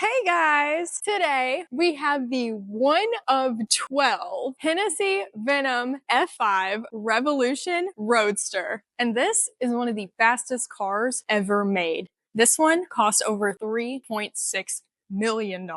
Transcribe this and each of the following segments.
Hey guys! Today we have the one of 12 Hennessey Venom F5 Revolution Roadster. And this is one of the fastest cars ever made. This one cost over $3.6 million,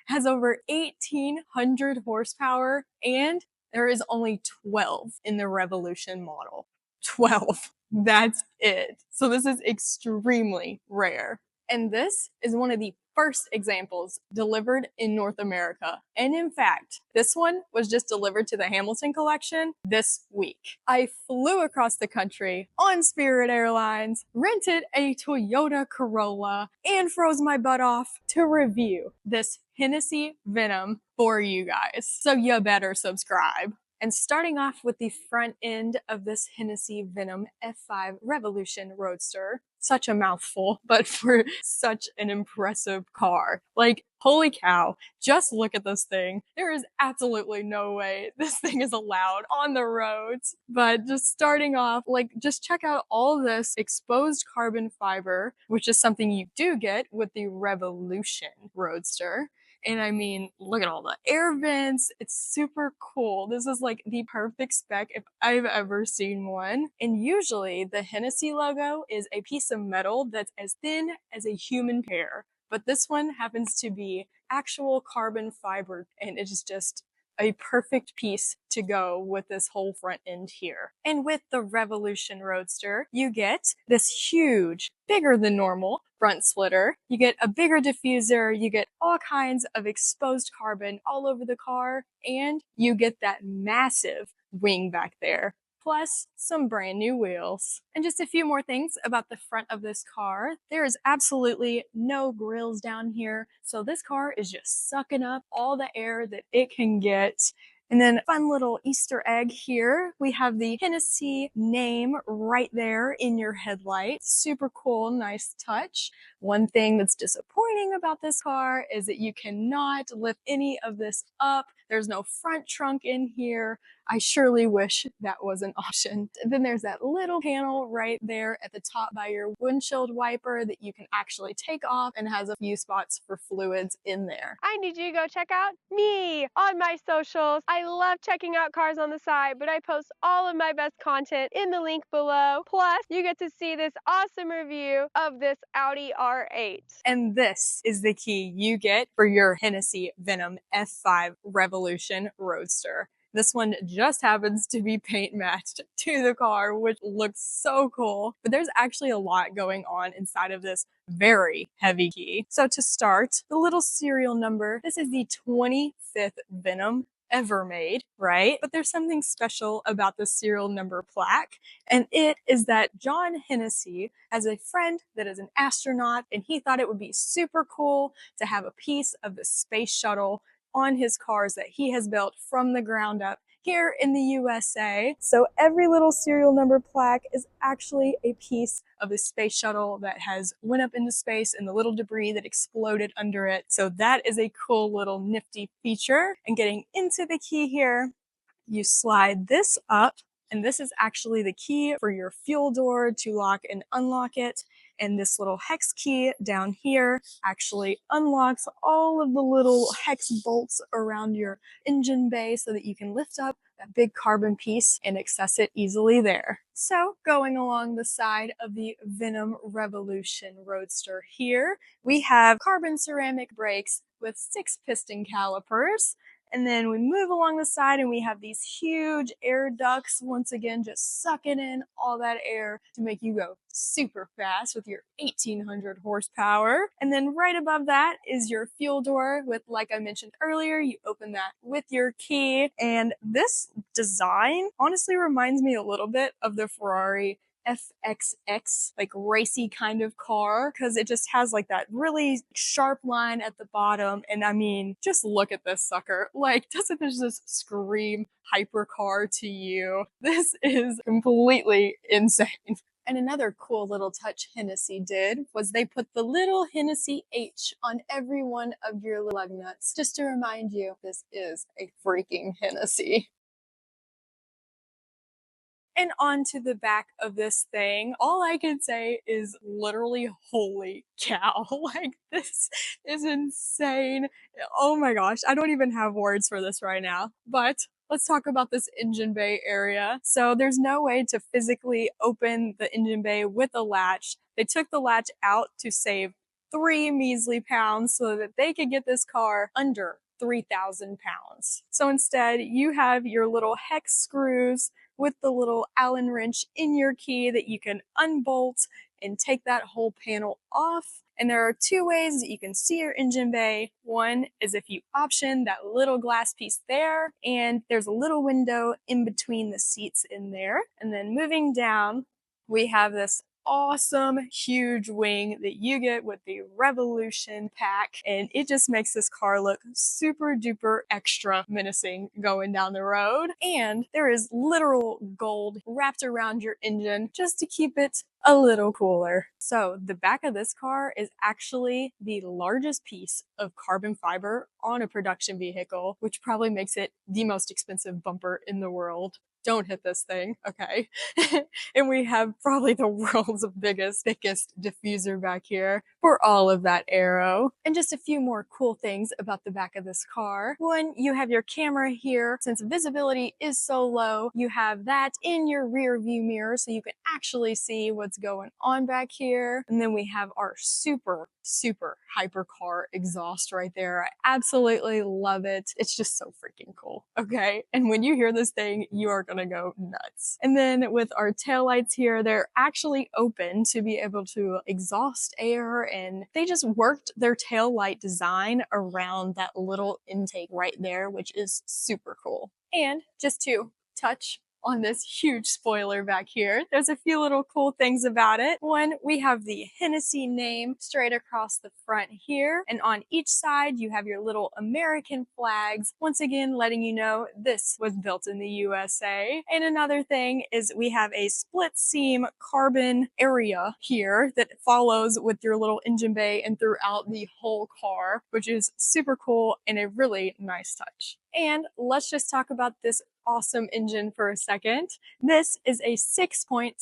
has over 1,800 horsepower, and there is only 12 in the Revolution model. 12. That's it. So this is extremely rare. And this is one of the first examples delivered in North America. And in fact, this one was just delivered to the Hamilton collection this week. I flew across the country on Spirit Airlines, rented a Toyota Corolla, and froze my butt off to review this Hennessey Venom for you guys. So you better subscribe. And starting off with the front end of this Hennessey Venom F5 Revolution Roadster, such a mouthful, but for such an impressive car. Like, holy cow, just look at this thing. There is absolutely no way this thing is allowed on the roads. But just starting off, like, just check out all this exposed carbon fiber, which is something you do get with the Revolution Roadster. And I mean, look at all the air vents. It's super cool. This is like the perfect spec if I've ever seen one. And usually the Hennessey logo is a piece of metal that's as thin as a human hair. But this one happens to be actual carbon fiber, and it's just a perfect piece to go with this whole front end here. And with the Revolution Roadster, you get this huge, bigger than normal front splitter. You get a bigger diffuser, you get all kinds of exposed carbon all over the car, and you get that massive wing back there, plus some brand new wheels. And just a few more things about the front of this car. There is absolutely no grills down here, so this car is just sucking up all the air that it can get. And then fun little Easter egg here. We have the Hennessey name right there in your headlight. Super cool, nice touch. One thing that's disappointing about this car is that you cannot lift any of this up. There's no front trunk in here. I surely wish that was an option. Then there's that little panel right there at the top by your windshield wiper that you can actually take off and has a few spots for fluids in there. I need you to go check out me on my socials. I love checking out cars on the side, but I post all of my best content in the link below. Plus, you get to see this awesome review of this Audi R8. And this is the key you get for your Hennessey Venom F5 Revolution Roadster. This one just happens to be paint matched to the car, which looks so cool. But there's actually a lot going on inside of this very heavy key. So to start, the little serial number, this is the 25th Venom ever made, right? But there's something special about the serial number plaque, and it is that John Hennessey has a friend that is an astronaut, and he thought it would be super cool to have a piece of the space shuttle on his cars that he has built from the ground up here in the USA. So every little serial number plaque is actually a piece of the space shuttle that has went up into space and the little debris that exploded under it. So that is a cool little nifty feature. And getting into the key here, you slide this up, and this is actually the key for your fuel door to lock and unlock it. And this little hex key down here actually unlocks all of the little hex bolts around your engine bay so that you can lift up that big carbon piece and access it easily there. So going along the side of the Venom Revolution Roadster here, we have carbon ceramic brakes with 6 piston calipers. And then we move along the side and we have these huge air ducts, once again, just sucking in all that air to make you go super fast with your 1,800 horsepower. And then right above that is your fuel door with, like I mentioned earlier, you open that with your key. And this design honestly reminds me a little bit of the Ferrari FXX, like racy kind of car, because it just has like that really sharp line at the bottom. And I mean, just look at this sucker. Like, doesn't this just scream hypercar to you? This is completely insane. And another cool little touch Hennessey did was they put the little Hennessey H on every one of your lug nuts, just to remind you this is a freaking Hennessey. And onto the back of this thing, all I can say is literally, holy cow. Like, this is insane. Oh my gosh, I don't even have words for this right now. But let's talk about this engine bay area. So there's no way to physically open the engine bay with a latch. They took the latch out to save 3 measly pounds so that they could get this car under 3,000 pounds. So instead, you have your little hex screws with the little Allen wrench in your key that you can unbolt and take that whole panel off. And there are 2 ways that you can see your engine bay. One is if you option that little glass piece there, and there's a little window in between the seats in there. And then moving down, we have this awesome huge wing that you get with the Revolution pack, and it just makes this car look super duper extra menacing going down the road. And there is literal gold wrapped around your engine just to keep it a little cooler. So the back of this car is actually the largest piece of carbon fiber on a production vehicle, which probably makes it the most expensive bumper in the world. Don't hit this thing, okay? And we have probably the world's biggest, thickest diffuser back here for all of that aero. And just a few more cool things about the back of this car. One, you have your camera here. Since visibility is so low, you have that in your rear view mirror so you can actually see what's going on back here. And then we have our super hypercar exhaust right there. I absolutely love it. It's just so freaking cool, okay? And when you hear this thing, you are gonna go nuts. And then with our taillights here, they're actually open to be able to exhaust air, and they just worked their taillight design around that little intake right there, which is super cool. And just to touch on this huge spoiler back here, there's a few little cool things about it. One, we have the Hennessey name straight across the front here, and on each side you have your little American flags, once again letting you know this was built in the USA. And another thing is we have a split seam carbon area here that follows with your little engine bay and throughout the whole car, which is super cool and a really nice touch. And let's just talk about this awesome engine for a second. This is a 6.6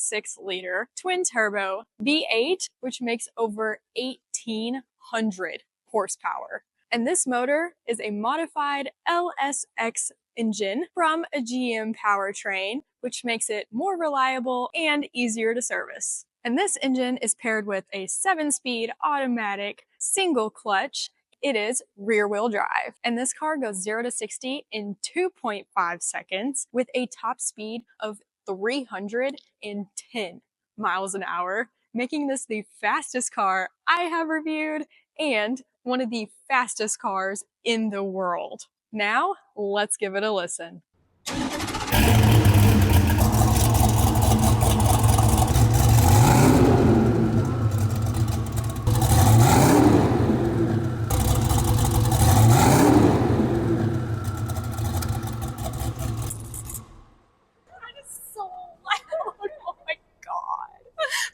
liter twin turbo V8, which makes over 1,800 horsepower. And this motor is a modified LSX engine from a GM powertrain, which makes it more reliable and easier to service. And this engine is paired with a 7-speed automatic single clutch. It is rear-wheel drive, and this car goes 0 to 60 in 2.5 seconds with a top speed of 310 miles an hour, making this the fastest car I have reviewed and one of the fastest cars in the world. Now, let's give it a listen.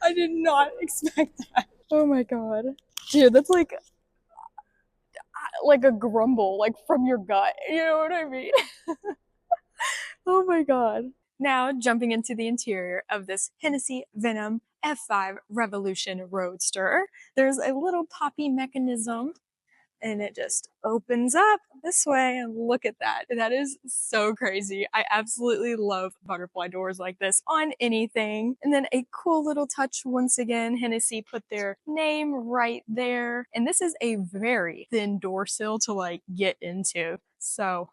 I did not expect that. Oh my god. Dude, that's like a grumble, like from your gut. You know what I mean? Oh my god. Now, jumping into the interior of this Hennessey Venom F5 Revolution Roadster, there's a little poppy mechanism, and it just opens up this way, and look at that. That is so crazy. I absolutely love butterfly doors like this on anything. And then a cool little touch once again, Hennessey put their name right there. And this is a very thin door sill to like get into. So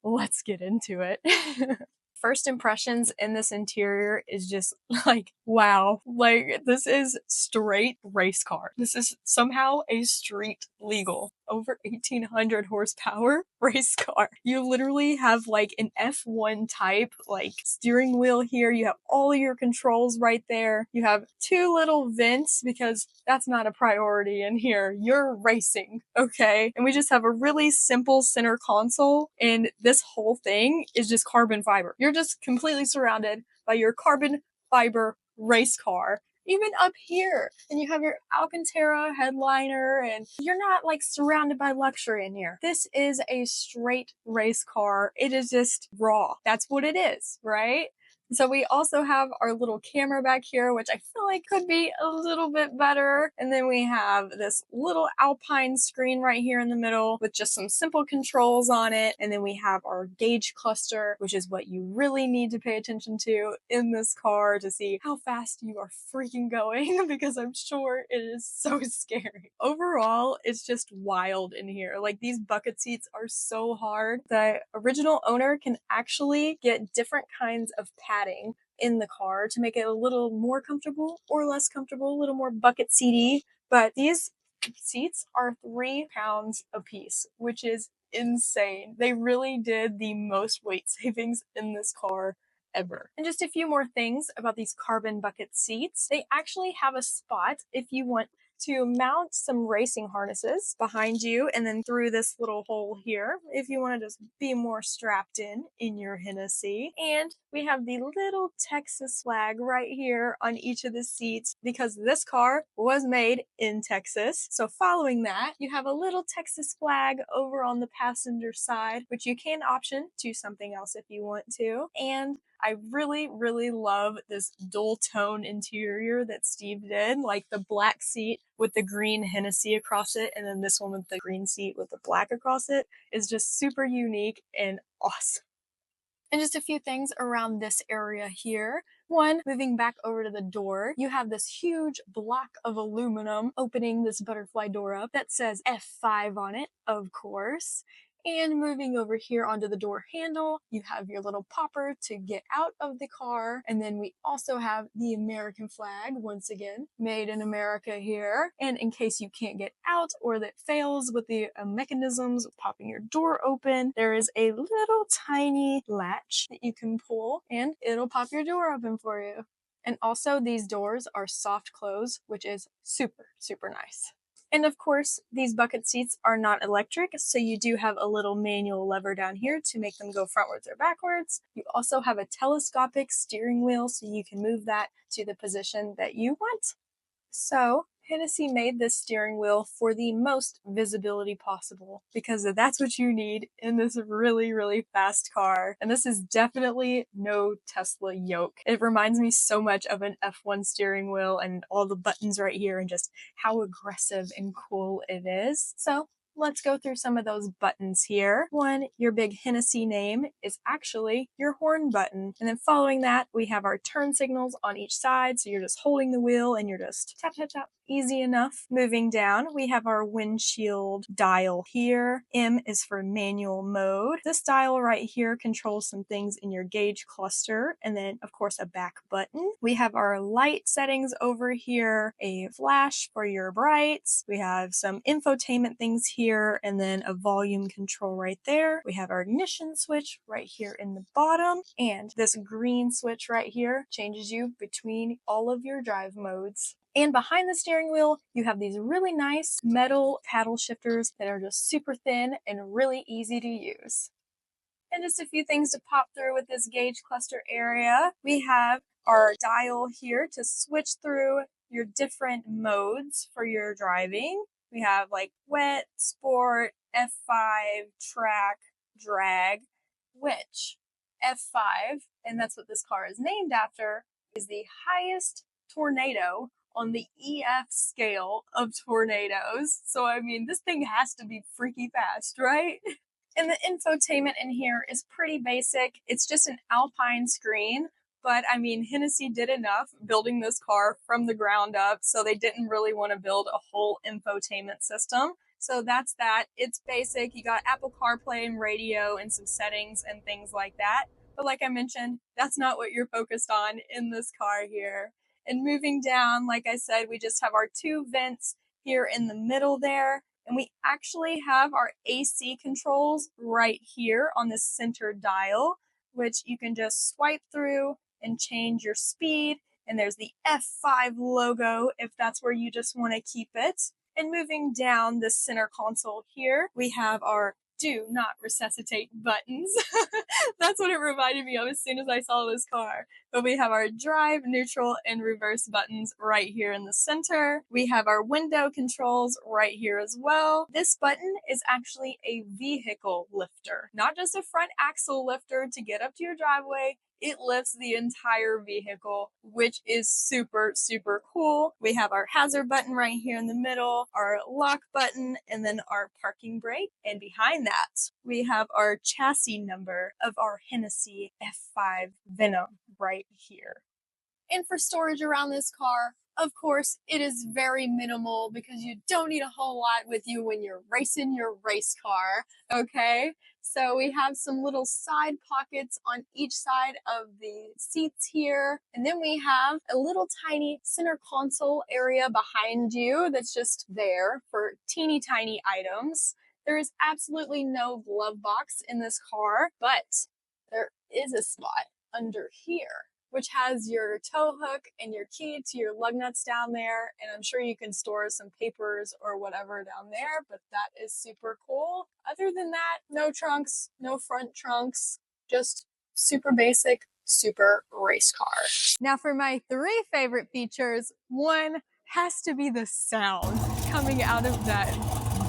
let's get into it. First impressions in this interior is just like, wow, like this is straight race car. This is somehow a street legal over 1,800 horsepower race car. You literally have like an F1 type like steering wheel here. You have all of your controls right there. You have 2 little vents because that's not a priority in here. You're racing, okay? And we just have a really simple center console, and this whole thing is just carbon fiber. You're just completely surrounded by your carbon fiber race car. Even up here, and you have your Alcantara headliner, and you're not like surrounded by luxury in here. This is a straight race car. It is just raw. That's what it is, right? So we also have our little camera back here, which I feel like could be a little bit better. And then we have this little Alpine screen right here in the middle with just some simple controls on it. And then we have our gauge cluster, which is what you really need to pay attention to in this car to see how fast you are freaking going, because I'm sure it is so scary. Overall, it's just wild in here. Like, these bucket seats are so hard. The original owner can actually get different kinds of padding in the car to make it a little more comfortable or less comfortable, a little more bucket seaty. But these seats are 3 pounds a piece, which is insane. They really did the most weight savings in this car ever. And just a few more things about these carbon bucket seats. They actually have a spot if you want to mount some racing harnesses behind you and then through this little hole here if you want to just be more strapped in your Hennessey. And we have the little Texas flag right here on each of the seats because this car was made in Texas. So following that, you have a little Texas flag over on the passenger side, which you can option to something else if you want to. And I really, really love this dual tone interior that Steve did, like the black seat with the green Hennessey across it, and then this one with the green seat with the black across it is just super unique and awesome. And just a few things around this area here. One, moving back over to the door, you have this huge block of aluminum opening this butterfly door up that says F5 on it, of course. And moving over here onto the door handle, you have your little popper to get out of the car. And then we also have the American flag, once again, made in America here. And in case you can't get out or that fails with the mechanisms of popping your door open, there is a little tiny latch that you can pull and it'll pop your door open for you. And also these doors are soft close, which is super, super nice. And of course, these bucket seats are not electric, so you do have a little manual lever down here to make them go frontwards or backwards. You also have a telescopic steering wheel, so you can move that to the position that you want. So Hennessey made this steering wheel for the most visibility possible because that's what you need in this really, really fast car. And this is definitely no Tesla yoke. It reminds me so much of an F1 steering wheel and all the buttons right here and just how aggressive and cool it is. So let's go through some of those buttons here. One, your big Hennessey name is actually your horn button. And then following that, we have our turn signals on each side. So you're just holding the wheel and you're just tap, tap, tap. Easy enough. Moving down, we have our windshield dial here. M is for manual mode. This dial right here controls some things in your gauge cluster, and then of course a back button. We have our light settings over here, a flash for your brights. We have some infotainment things here, and then a volume control right there. We have our ignition switch right here in the bottom, and this green switch right here changes you between all of your drive modes. And behind the steering wheel, you have these really nice metal paddle shifters that are just super thin and really easy to use. And just a few things to pop through with this gauge cluster area. We have our dial here to switch through your different modes for your driving. We have like wet, sport, F5, track, drag, which F5, and that's what this car is named after, is the highest tornado on the EF scale of tornadoes. So, I mean, this thing has to be freaky fast, right? And the infotainment in here is pretty basic. It's just an Alpine screen, but I mean, Hennessey did enough building this car from the ground up, so they didn't really want to build a whole infotainment system. So that's that. It's basic. You got Apple CarPlay and radio and some settings and things like that. But like I mentioned, that's not what you're focused on in this car here. And moving down, like I said, we just have our 2 vents here in the middle there. And we actually have our AC controls right here on the center dial, which you can just swipe through and change your speed. And there's the F5 logo if that's where you just want to keep it. And moving down the center console here, we have our do not resuscitate buttons. That's what it reminded me of as soon as I saw this car. But we have our drive, neutral, and reverse buttons right here in the center. We have our window controls right here as well. This button is actually a vehicle lifter, not just a front axle lifter to get up to your driveway. it lifts the entire vehicle, which is super, super cool. We have our hazard button right here in the middle, our lock button, and then our parking brake. And behind that, we have our chassis number of our Hennessey F5 Venom right here. And for storage around this car, of course, it is very minimal because you don't need a whole lot with you when you're racing your race car, okay? So we have some little side pockets on each side of the seats here. And then we have a little tiny center console area behind you that's just there for teeny tiny items. There is absolutely no glove box in this car, but there is a spot under here, which has your tow hook and your key to your lug nuts down there. And I'm sure you can store some papers or whatever down there, but that is super cool. Other than that, no trunks, no front trunks, just super basic, super race car. Now for my 3 favorite features, one has to be the sound coming out of that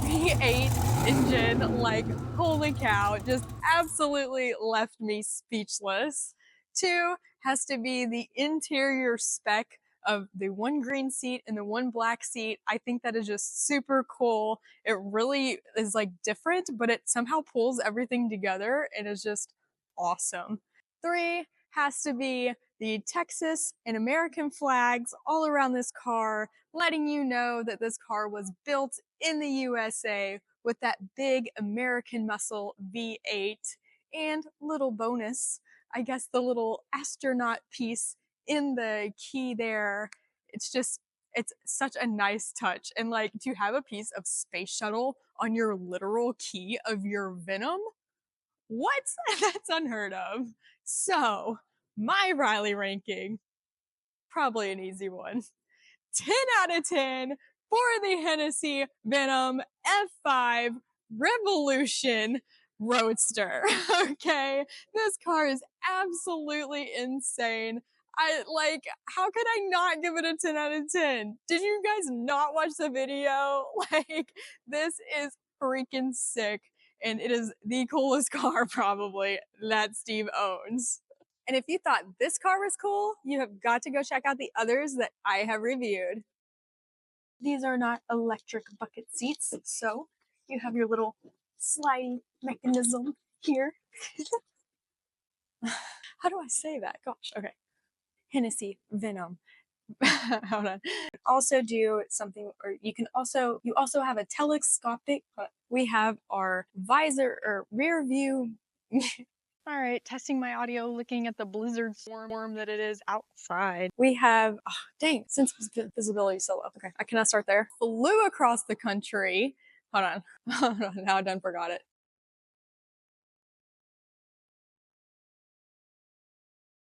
V8 engine. Like, holy cow, just absolutely left me speechless. 2 has to be the interior spec of the one green seat and the one black seat. I think that is just super cool. It really is like different, but it somehow pulls everything together and is just awesome. 3 has to be the Texas and American flags all around this car, letting you know that this car was built in the USA with that big American muscle V8. And little bonus, I guess the little astronaut piece in the key there. It's such a nice touch. And like, to have a piece of Space Shuttle on your literal key of your Venom, what? That's unheard of. So, my Riley ranking, probably an easy one. 10 out of 10 for the Hennessey Venom F5 Revolution Roadster. Okay, this car is absolutely insane. How could I not give it a 10 out of 10? Did you guys not watch the video? Like, this is freaking sick, and it is the coolest car probably that Steve owns. And if you thought this car was cool, you have got to go check out the others that I have reviewed. These are not electric bucket seats, so you have your little sliding mechanism here. How do I say that? Gosh, okay. Hennessey Venom. Hold on. Also do something, or you also have a telescopic, we have our visor or rear view. All right, testing my audio, looking at the blizzard storm that it is outside. We have, oh, dang, since visibility is so low. Okay, I cannot start there. Flew across the country. Hold on, now I done forgot it.